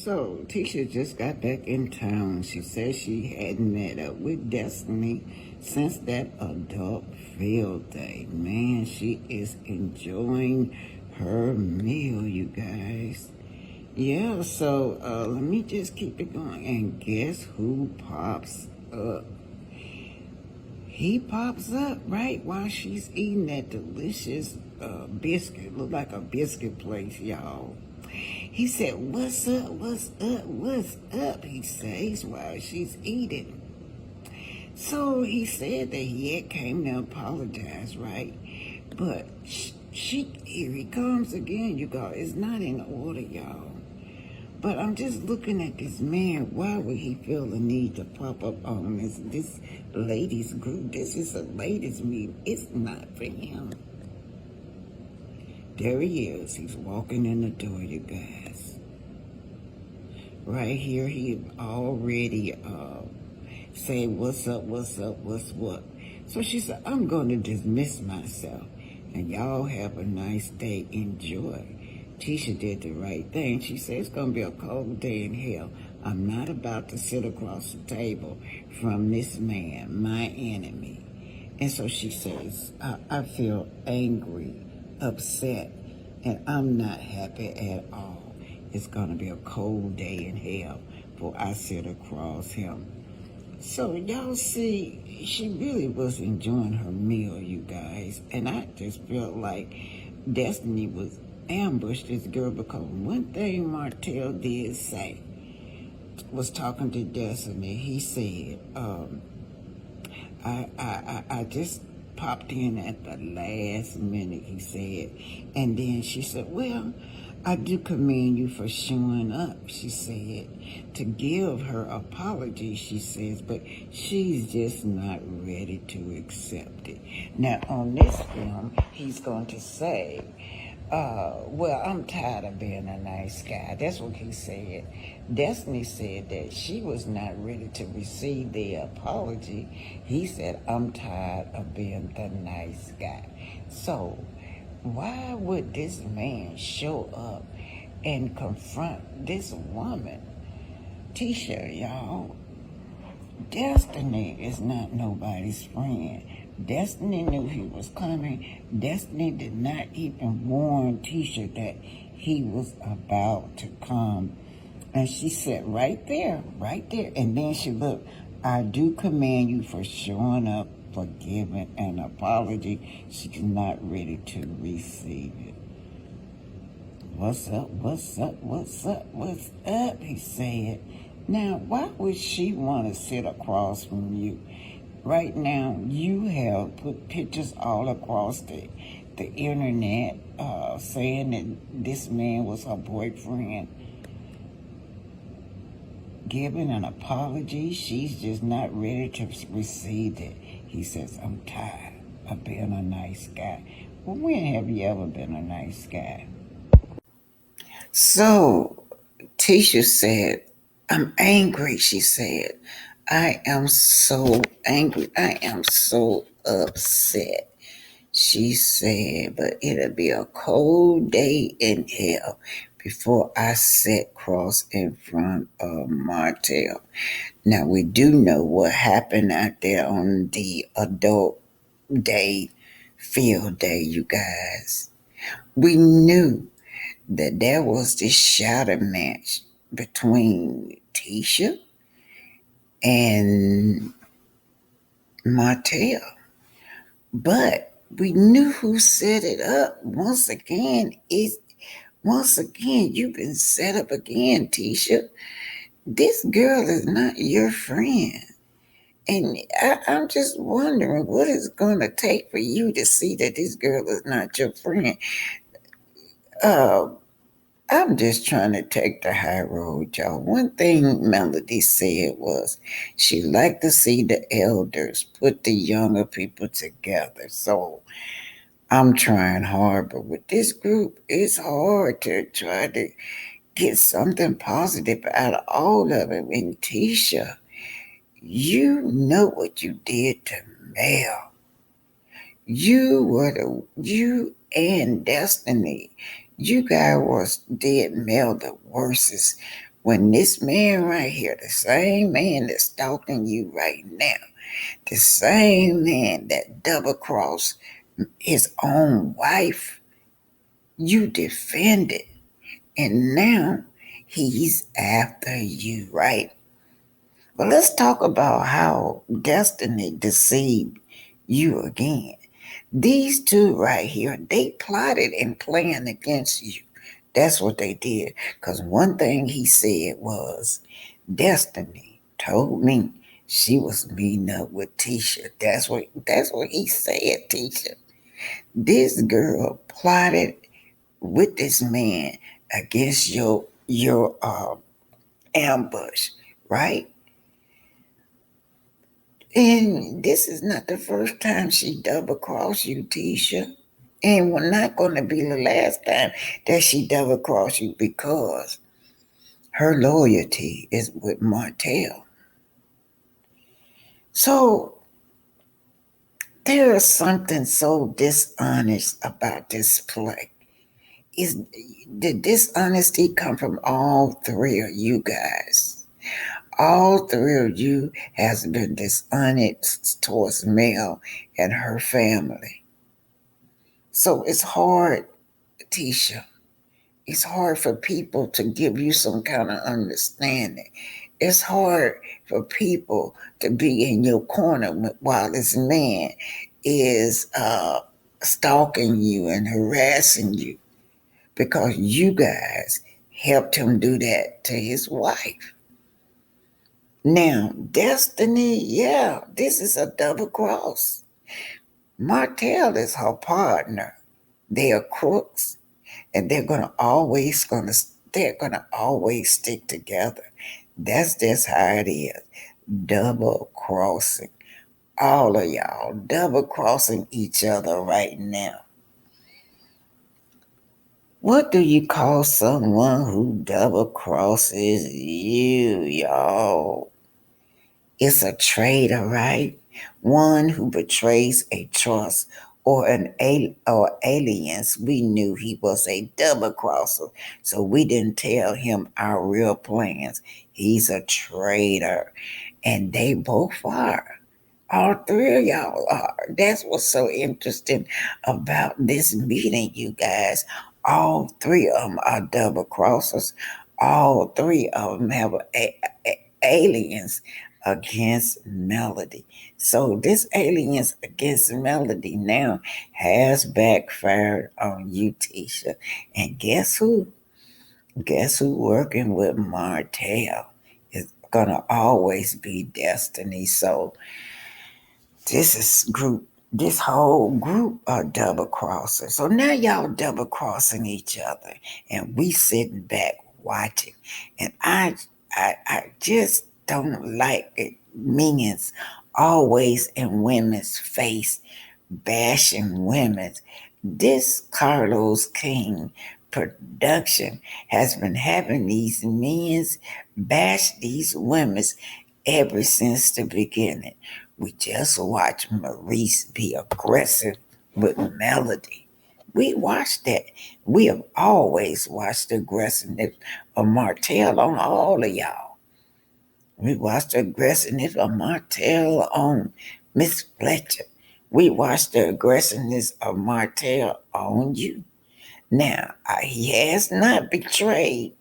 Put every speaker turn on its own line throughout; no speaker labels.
So Tisha just got back in town. She says she hadn't met up with Destiny since that adult field day. Man, she is enjoying her meal, you guys. Yeah, so let me just keep it going. And guess who pops up? He pops up right while she's eating that delicious biscuit. Look like a biscuit place, y'all. He said, "What's up? What's up? What's up?" He says while she's eating. So he said that he had came to apologize, right? But here he comes again, you guys. It's not in order, y'all. But I'm just looking at this man. Why would he feel the need to pop up on this ladies group? This is a ladies meeting. It's not for him. There he is. He's walking in the door, you guys. Right here, he already say, "What's up, what's up, what's what?" So she said, "I'm going to dismiss myself. And y'all have a nice day. Enjoy." Tisha did the right thing. She said, "It's going to be a cold day in hell. I'm not about to sit across the table from this man, my enemy." And so she says, I feel angry, upset, and I'm not happy at all. It's going to be a cold day in hell before I sit across him. So y'all see, she really was enjoying her meal, you guys. And I just felt like Destiny was ambushed this girl, because one thing Martell did say, was talking to Destiny. He said, I just popped in at the last minute, he said. And then she said, "Well, I do commend you for showing up," she said, to give her apology, she says, but she's just not ready to accept it. Now, on this film, he's going to say, "Well, I'm tired of being a nice guy." That's what he said. Destiny said that she was not ready to receive the apology. He said, "I'm tired of being the nice guy." So, why would this man show up and confront this woman? Tisha, y'all, Destiny is not nobody's friend. Destiny knew he was coming. Destiny did not even warn Tisha that he was about to come. And she said right there. And then she looked, "I do commend you for showing up, for giving an apology." She's not ready to receive it. "What's up, what's up, what's up, what's up?" he said. Now, why would she want to sit across from you? Right now, you have put pictures all across the internet saying that this man was her boyfriend. Giving an apology, she's just not ready to receive it. He says, "I'm tired of being a nice guy." Well, when have you ever been a nice guy? So Tisha said, "I'm angry," she said. "I am so angry. I am so upset." She said, "But it'll be a cold day in hell before I sit cross in front of Martell." Now, we do know what happened out there on the adult day, field day, you guys. We knew that there was this shouting match between Tisha and Martell. But we knew who set it up. Once again, you've been set up again, Tisha. This girl is not your friend. And I'm just wondering what it's going to take for you to see that this girl is not your friend. Uh, I'm just trying to take the high road, y'all. One thing Melody said was she liked to see the elders put the younger people together. So I'm trying hard, but with this group, it's hard to try to get something positive out of all of it. And Tisha, you know what you did to Mel. You and Destiny. You guys did Mel the worstest When this man right here, the same man that's stalking you right now, the same man that double crossed his own wife, you defended, and now he's after you, right? But let's talk about how destiny deceived you again. These two right here, they plotted and planned against you. That's what they did. Because one thing he said was, Destiny told me she was meeting up with Tisha. That's what he said, Tisha. This girl plotted with this man against your ambush, right? And this is not the first time she double crossed you, Tisha. And we're not going to be the last time that she double crossed you, because her loyalty is with Martell. So there is something so dishonest about this play. Is the dishonesty come from all three of you guys? All three of you has been dishonest towards Mel and her family. So it's hard, Tisha. It's hard for people to give you some kind of understanding. It's hard for people to be in your corner while this man is stalking you and harassing you, because you guys helped him do that to his wife. Now, Destiny, yeah, this is a double cross. Martell is her partner. They are crooks, and they're gonna always stick together. That's just how it is. Double crossing. All of y'all double crossing each other right now. What do you call someone who double crosses you, y'all? It's a traitor, right? One who betrays a trust or or aliens. We knew he was a double crosser, so we didn't tell him our real plans. He's a traitor, and they both are. All three of y'all are. That's what's so interesting about this meeting, you guys. All three of them are double crossers. All three of them have aliens against Melody. So this aliens against Melody now has backfired on you, Tisha. And guess who? Guess who working with Martell is gonna always be Destiny. So this whole group are double crossers. So now y'all double crossing each other, and we sitting back watching. And I just don't like it. Minions always in women's face, bashing women. This Carlos King production has been having these men bash these women ever since the beginning. We just watched Maurice be aggressive with Melody. We watched that. We have always watched the aggressiveness of Martell on all of y'all. We watched the aggressiveness of Martell on Miss Fletcher. We watched the aggressiveness of Martell on you. Now, he has not betrayed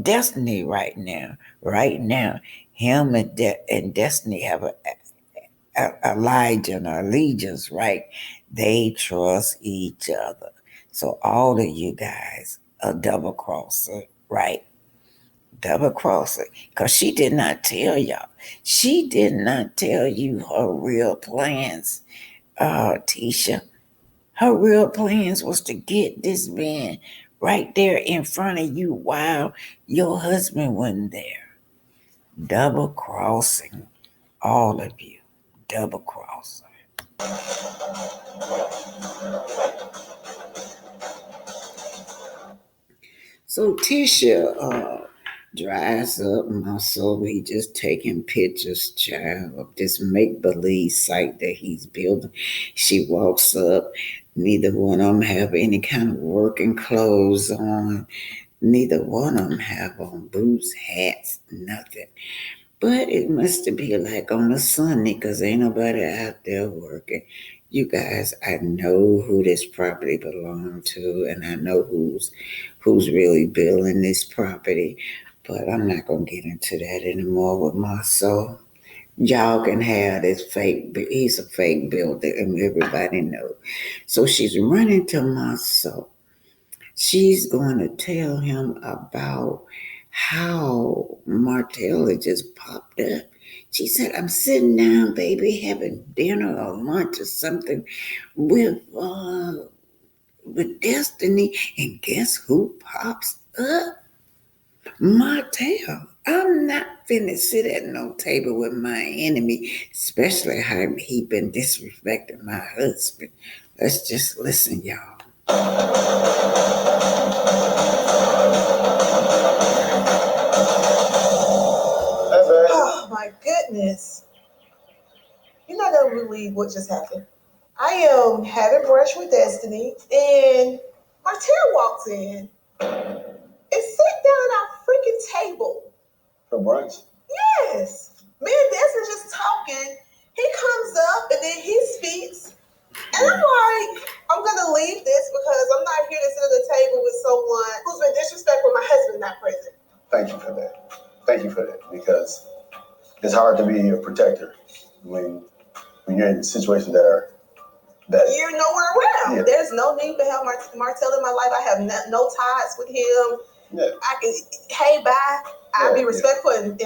Destiny right now. Right now, him and Destiny have a allegiance, right? They trust each other. So all of you guys are double crosser, right? Double crosser. Because she did not tell y'all. She did not tell you her real plans, Tisha. Her real plans was to get this man right there in front of you while your husband wasn't there. Double crossing all of you. Double crossing. So Tisha dries up my soul. He just taking pictures, child, of this make believe site that he's building. She walks up. Neither one of them have any kind of working clothes on. Neither one of them have on boots, hats, nothing. But it must be like on a Sunday because ain't nobody out there working. You guys, I know who this property belonged to, and I know who's really building this property. But I'm not gonna get into that anymore with my soul. Y'all can have this fake. He's a fake builder, and everybody knows. So she's running to my soul. She's going to tell him about how Martella just popped up. She said, I'm sitting down, baby, having dinner or lunch or something with Destiny, and guess who pops up? Martell. I'm not finna sit at no table with my enemy, especially how he been disrespecting my husband. Let's just listen, y'all.
Oh my goodness. You're not gonna believe what just happened. I am having brunch with Destiny and Martell walks in and sit down at our freaking table. For brunch? Yes. Me and Destiny just talking. He comes up and then he speaks. And I'm like, I'm gonna leave this because I'm not here to sit at the table with someone who's been disrespectful when my husband not present. Thank you for that. Thank you for that. Because it's hard to be a protector when you're in situations that you're nowhere around. Yeah. There's no need to have Martell in my life. I have no ties with him. Yeah. I can, hey, bye. I'll be respectful and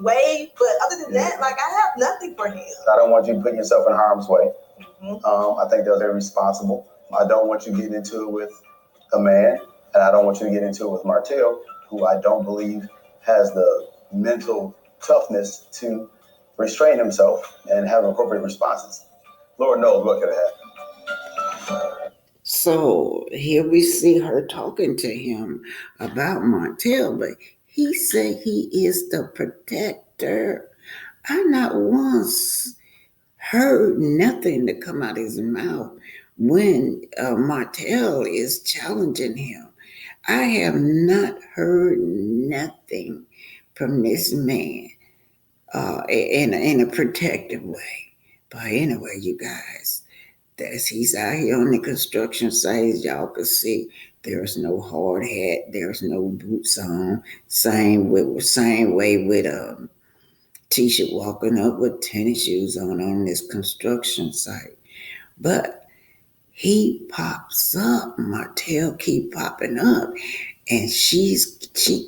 wave, but other than that, like I have nothing for him. I don't want you putting yourself in harm's way. I think they're very responsible. I don't want you getting into it with a man, and I don't want you to get into it with Martell, who I don't believe has the mental toughness to restrain himself and have appropriate responses. Lord knows what could have happened.
So here we see her talking to him about Martell, but he said he is the protector. I not once heard nothing to come out of his mouth when Martell is challenging him. I have not heard nothing from this man in a protective way. But anyway, you guys, that's he's out here on the construction site. As y'all can see, there's no hard hat, there's no boots on. Same way with Tisha walking up with tennis shoes on this construction site. But he pops up. Martell keep popping up, and she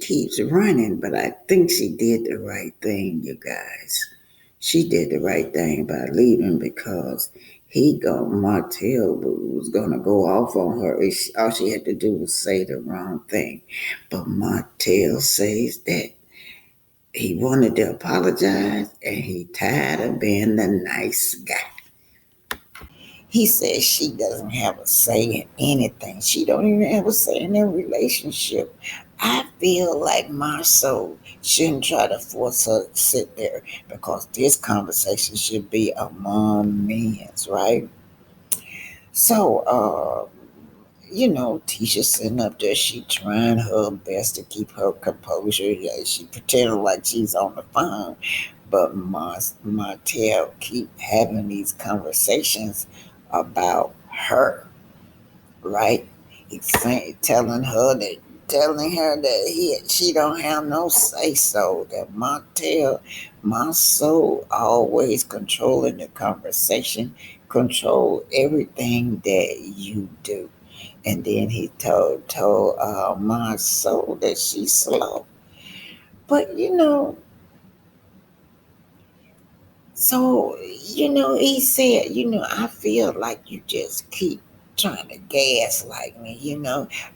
keeps running. But I think she did the right thing, you guys. She did the right thing by leaving because Martell was gonna go off on her. All she had to do was say the wrong thing. But Martell says that he wanted to apologize and he tired of being the nice guy. He says she doesn't have a say in anything. She don't even have a say in their relationship. I feel like my soul shouldn't try to force her to sit there because this conversation should be among men's, right? So, Tisha sitting up there, she trying her best to keep her composure. Yeah, she pretending like she's on the phone, but Martell keep having these conversations about her, right? He's telling her that she don't have no say so. That my soul, always controlling the conversation, control everything that you do. And then he told my soul that she's slow. But he said, I feel like you just keep trying to gaslight me.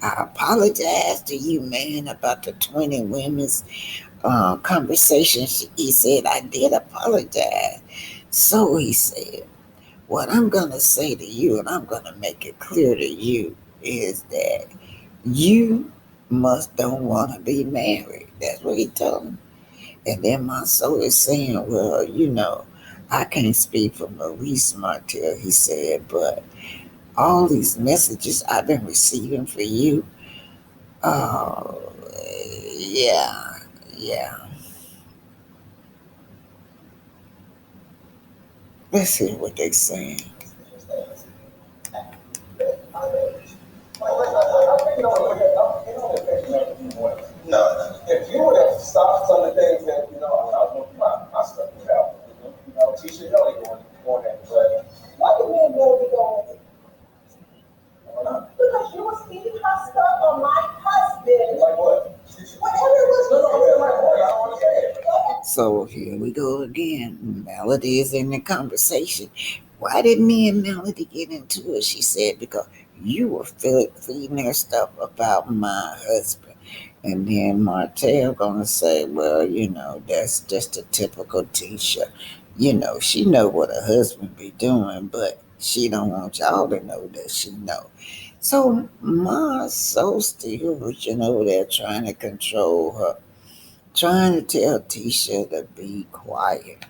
I apologize to you, man, about the 20 women's conversations. He said, I did apologize. So he said, what I'm going to say to you, and I'm going to make it clear to you, is that you must don't want to be married. That's what he told me. And then my soul is saying, well, I can't speak for Maurice Martell, he said, but all these messages I've been receiving for you, Yeah, yeah. Let's see what they saying.
No, if you would have stopped some of the things that, I was going through my stuff without, Tisha Kelly going that, but why did me and Melody go on? Because you were speaking her stuff on my husband. Like what? Whatever it was. No, I'm saying like what? I don't understand.
So here we go again. Melody is in the conversation. Why did me and Melody get into it? She said, because you were feeding her stuff about my husband. And then Martell gonna say, well, that's just a typical Tisha. She know what her husband be doing, but she don't want y'all to know that she know. So Ma so still, they're trying to control her, trying to tell Tisha to be quiet.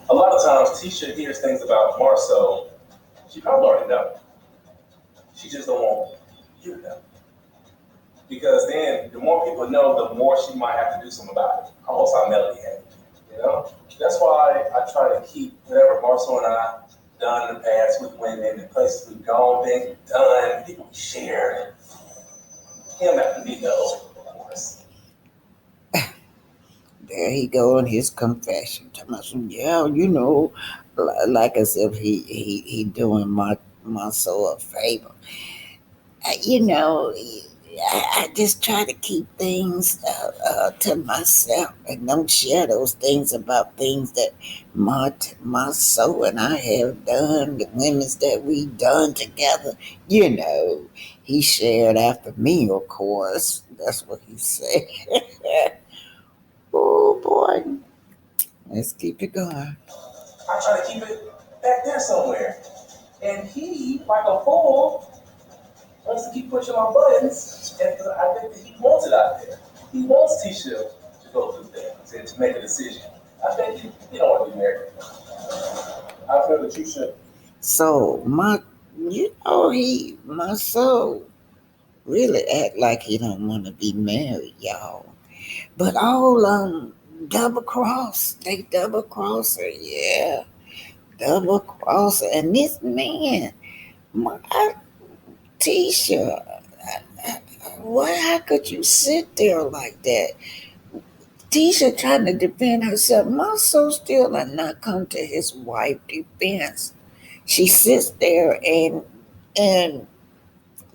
A lot of times, Tisha hears things about Marcel. She probably already know. She just don't want you to know. Because then, the more people know, the more she might have to do something about it. Almost how Melody had. That's why I try to keep whatever Marcel and I done in the past with women, the places we've gone, things we've done, people we shared. Him have to be those, of course.
There he go in his confession. Talking about some, yeah, like as if he doing my soul a favor. I just try to keep things to myself and don't share those things about things that my soul and I have done, the women's that we done together. He shared after me, of course. That's what he said. Oh boy, let's keep it going.
I try to keep it back there somewhere. And he, like a fool, wants to keep pushing my buttons, and I think that he wants it out there. He wants Tisha to go through things and to make a decision. I think he don't want to be married. I feel that you should.
So my soul really act like he don't want to be married, y'all. But all double cross, they double cross her, yeah, double cross her. And this man, my Tisha, why? How could you sit there like that? Tisha trying to defend herself. My soul still had not come to his wife defense. She sits there and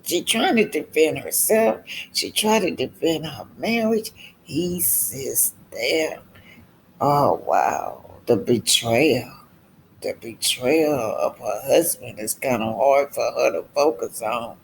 she trying to defend herself. She tried to defend her marriage. He sits there. Oh wow, the betrayal. The betrayal of her husband is kind of hard for her to focus on.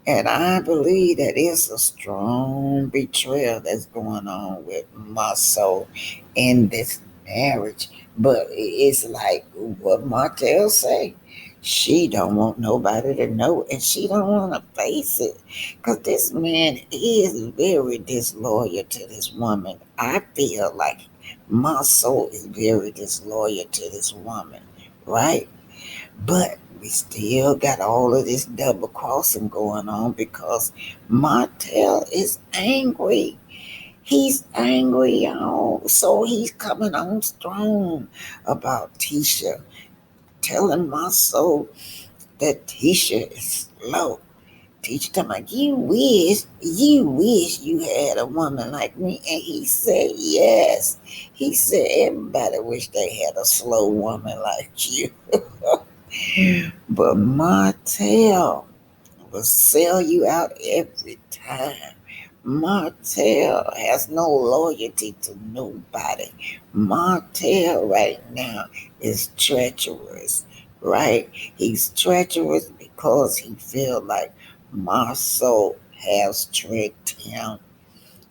And I believe that it's a strong betrayal that's going on with my soul in this marriage. But it's like what Martell say. She don't want nobody to know, and she don't want to face it. Because this man is very disloyal to this woman. I feel like my soul is very disloyal to this woman, right? But we still got all of this double crossing going on because Martell is angry. He's angry, y'all. So he's coming on strong about Tisha, telling my soul that Tisha is slow. Tisha talking about, you wish you had a woman like me. And he said, yes. He said, everybody wish they had a slow woman like you. But Martell will sell you out every time. Martell has no loyalty to nobody. Martell right now is treacherous, right? He's treacherous because he feels like Marceau has tricked him.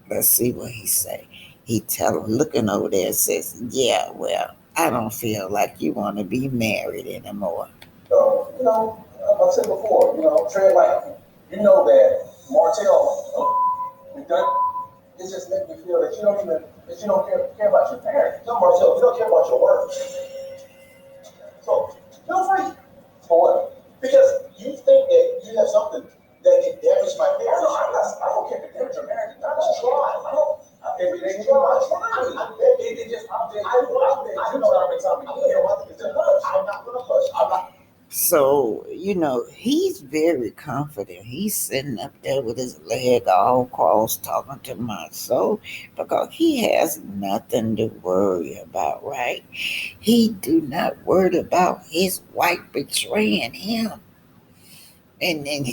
Let's see what he say. He tell him, looking over there, and says, yeah, well, I don't feel like you want to be married anymore.
So, I've said before, tread lightly. You know that Martell, it just makes me feel that you don't care about your parents. No, Martell, you don't care about your work. So, feel free. For what? Because you think that you have something that can damage my parents.
So, he's very confident. He's sitting up there with his leg all crossed talking to my soul because he has nothing to worry about, right? He do not worry about his wife betraying him. And then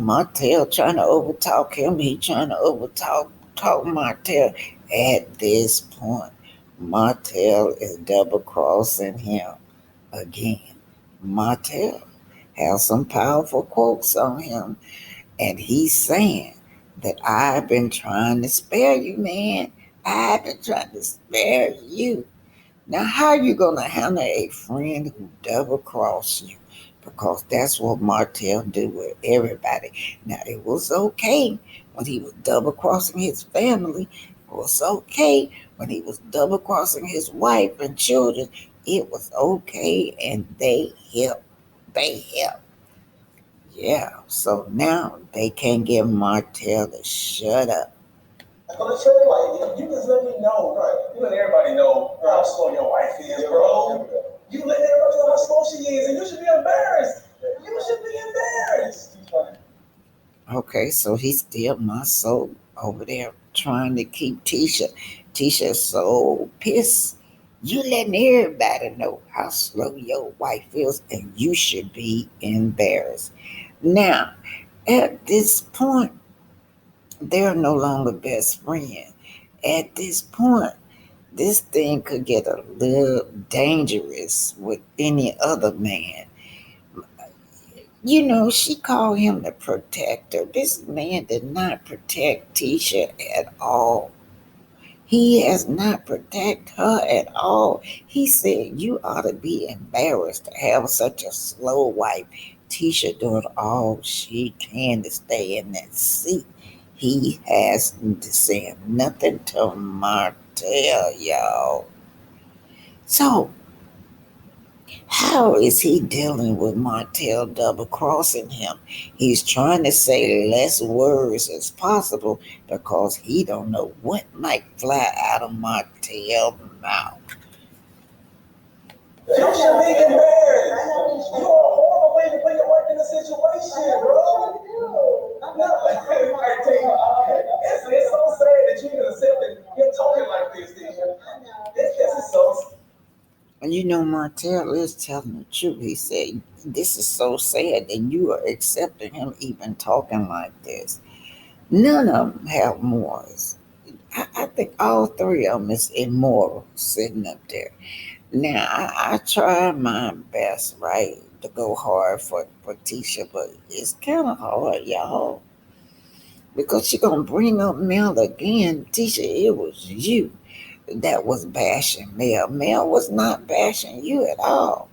Martell trying to overtalk him. He trying to talk Martell. At this point, Martell is double crossing him again. Martell has some powerful quotes on him, and he's saying that I've been trying to spare you, man. I've been trying to spare you. Now, how you gonna handle a friend who double cross you? Because that's what Martell do with everybody. Now, it was okay when he was double crossing his family. It was okay when he was double crossing his wife and children. It was okay, and they helped. They helped. Yeah. So now they can't get Martell to shut up.
I'm gonna tell you, like, you just let me know, right? You let everybody know how slow your wife is, bro. You let everybody know how slow she is, and you should be embarrassed. You should be embarrassed.
Okay, so he's still my soul over there trying to keep Tisha. Tisha's so pissed. You letting everybody know how slow your wife is, and you should be embarrassed. Now, at this point, they're no longer best friends. At this point, this thing could get a little dangerous with any other man. She called him the protector. This man did not protect Tisha at all. He has not protected her at all. He said, you ought to be embarrassed to have such a slow wife. Tisha doing all she can to stay in that seat. He has said nothing to Martell, y'all. So, how is he dealing with Martell double crossing him? He's trying to say less words as possible because he don't know what might fly out of Martell's mouth.
You should be embarrassed. You are a horrible way to put your wife in a situation, bro. No, it's so sad that you can accept it. You're talking like this, Tisha. This is so.
And Martell is telling the truth. He said, this is so sad that you are accepting him even talking like this. None of them have morals. I think all three of them is immoral sitting up there. Now, I try my best, right, to go hard for Tisha, but it's kind of hard, y'all. Because she going to bring up Mel again. Tisha, it was you that was bashing Mel. Mel was not bashing you at all.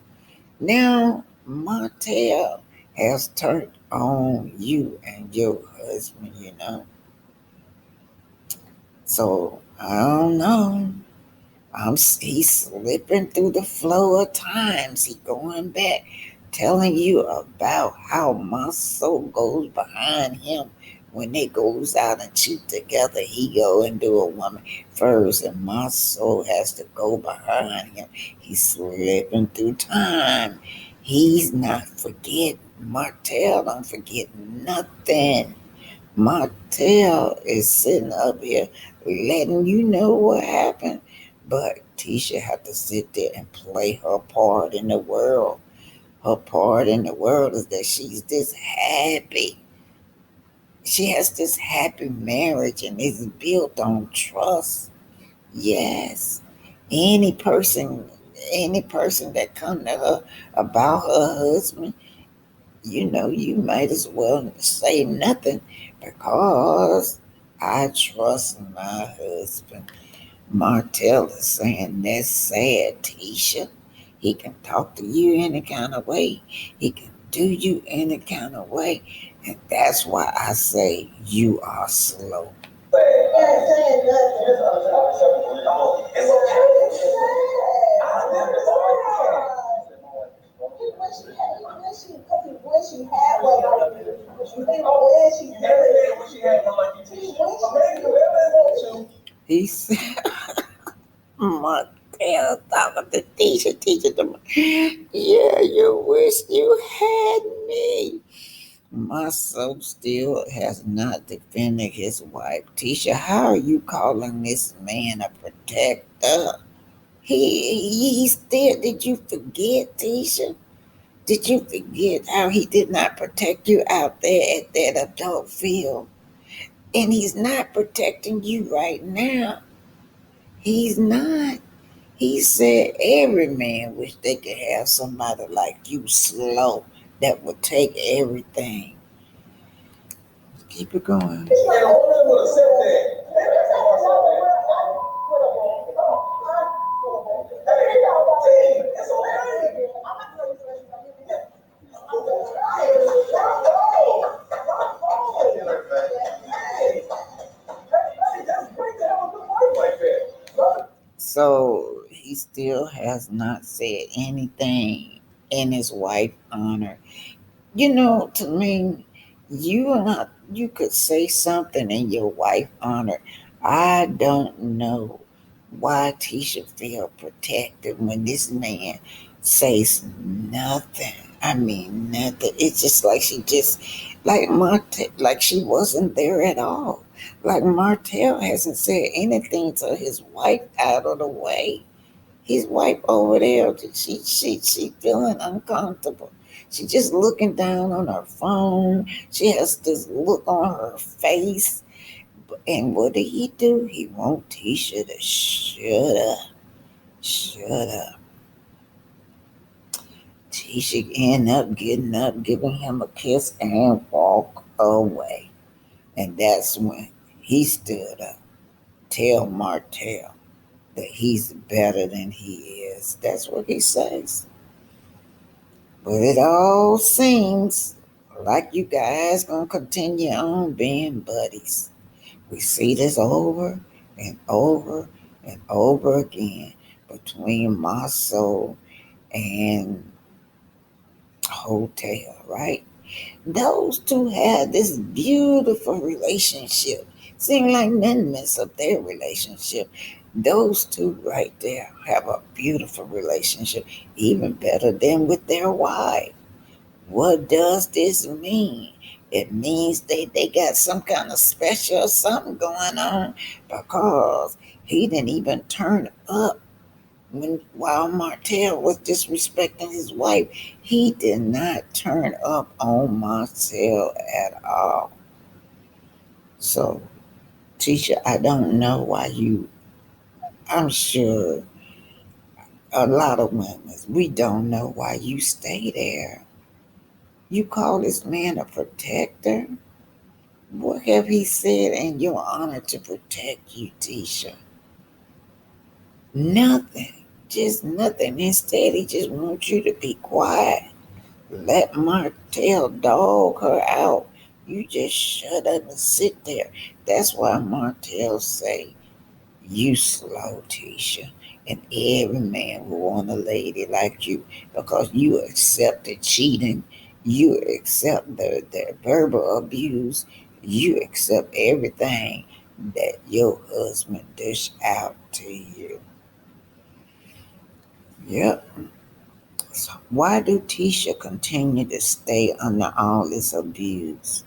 Now, Martell has turned on you and your husband. So, I don't know. He's slipping through the flow of times. He going back, telling you about how my soul goes behind him when they goes out and cheat together. He go and do a woman first, and my soul has to go behind him. He's slipping through time. He's not forgetting. Martell don't forget nothing. Martell is sitting up here letting you know what happened. But Tisha had to sit there and play her part in the world. Her part in the world is that she's this happy. She has this happy marriage and it's built on trust. Yes. Any person, any person that come to her about her husband, you might as well say nothing because I trust my husband. Martell is saying that's sad, Tisha. He can talk to you any kind of way. He can do you any kind of way. And that's why I say you are slow.
It's okay.
He said, Martell talking to Tisha. Yeah, you wish you had me. Marcel still has not defended his wife. Tisha, how are you calling this man a protector? He still, did you forget, Tisha? Did you forget how he did not protect you out there at that adult field? And he's not protecting you right now. He's not. He said every man wish they could have somebody like you, slow, that would take everything. Keep it going.
And a woman will accept that. Hey, it's okay.
So he still has not said anything in his wife's honor. You know, to me, you could say something in your wife's honor. I don't know why Tisha feel protected when this man says nothing. I mean nothing. It's just like she just like like she wasn't there at all. Like Martell hasn't said anything to his wife out of the way. His wife over there, she feeling uncomfortable. She just looking down on her phone. She has this look on her face. And what did he do? He want Tisha to shut up. Shut up. Tisha end up getting up, giving him a kiss, and walk away. And that's when he stood up. Tell Martell that he's better than he is. That's what he says. But it all seems like you guys gonna continue on being buddies. We see this over and over and over again between Marceau and Hotel, right? Those two had this beautiful relationship. Seems like none mess up their relationship. Those two right there have a beautiful relationship, even better than with their wife. What does this mean? It means they got some kind of special something going on because he didn't even turn up while Martell was disrespecting his wife. He did not turn up on Martell at all. So, Tisha, I don't know why I'm sure a lot of women, we don't know why you stay there. You call this man a protector? What have he said in your honor to protect you, Tisha? Nothing. Just nothing. Instead, he just wants you to be quiet. Let Martell dog her out. You just shut up and sit there. That's why Martell say, you slow, Tisha. And every man will want a lady like you because you accept the cheating. You accept the verbal abuse. You accept everything that your husband dish out to you. Yep. So why do Tisha continue to stay under all this abuse?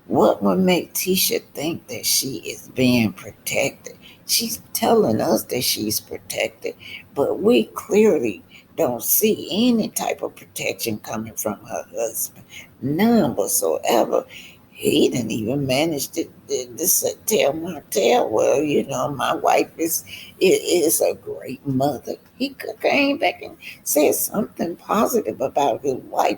What would make Tisha think that she is being protected? She's telling us that she's protected, but we clearly don't see any type of protection coming from her husband. None whatsoever. He didn't even manage to tell Martell, well, my wife is a great mother. He came back and said something positive about his wife.